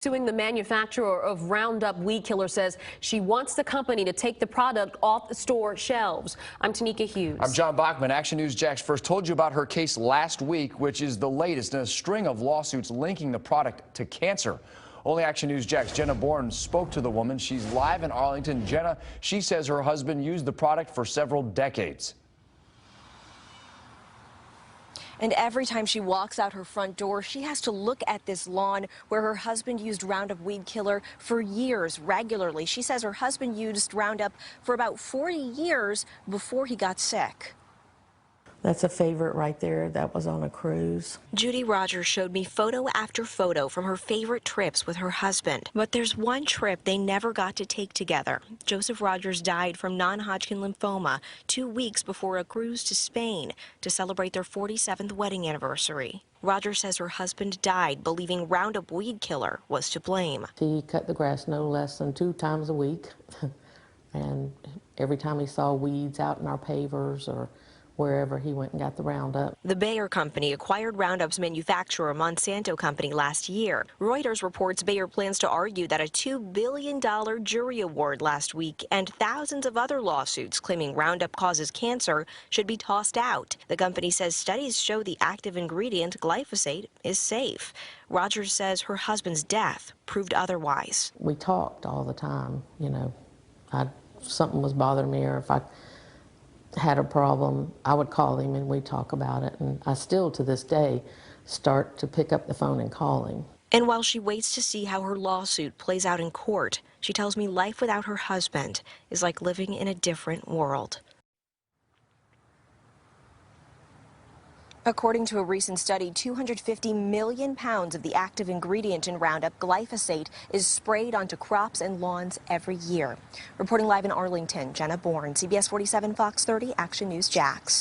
Suing the manufacturer of Roundup weed killer says she wants the company to take the product off the store shelves. I'm Tanika Hughes. I'm John Bachman. Action News Jax first told you about her case last week, which is the latest in a string of lawsuits linking the product to cancer. Only Action News Jax Jenna Bourne spoke to the woman. She's live in Arlington. Jenna, she says her husband used the product for several decades. And every time she walks out her front door, she has to look at this lawn where her husband used Roundup weed killer for years regularly. She says her husband used Roundup for about 40 years before he got sick. That's a favorite right there. That was on a cruise. Judy Rogers showed me photo after photo from her favorite trips with her husband. But there's one trip they never got to take together. Joseph Rogers died from non-Hodgkin lymphoma 2 weeks before a cruise to Spain to celebrate their 47th wedding anniversary. Rogers says her husband died believing Roundup weed killer was to blame. He cut the grass no less than 2 times a week. And every time he saw weeds out in our pavers or wherever, he went and got the Roundup. The Bayer company acquired Roundup's manufacturer, Monsanto Company, last year. Reuters reports Bayer plans to argue that a $2 billion jury award last week and thousands of other lawsuits claiming Roundup causes cancer should be tossed out. The company says studies show the active ingredient, glyphosate, is safe. Rogers says her husband's death proved otherwise. We talked all the time, you know. Something was bothering me, or if I had a problem, I would call him and we'd talk about it. And I still, to this day, start to pick up the phone and call him. And while she waits to see how her lawsuit plays out in court, she tells me life without her husband is like living in a different world. According to a recent study, 250 million pounds of the active ingredient in Roundup, glyphosate, is sprayed onto crops and lawns every year. Reporting live in Arlington, Jenna Bourne, CBS 47 Fox 30, Action News Jax.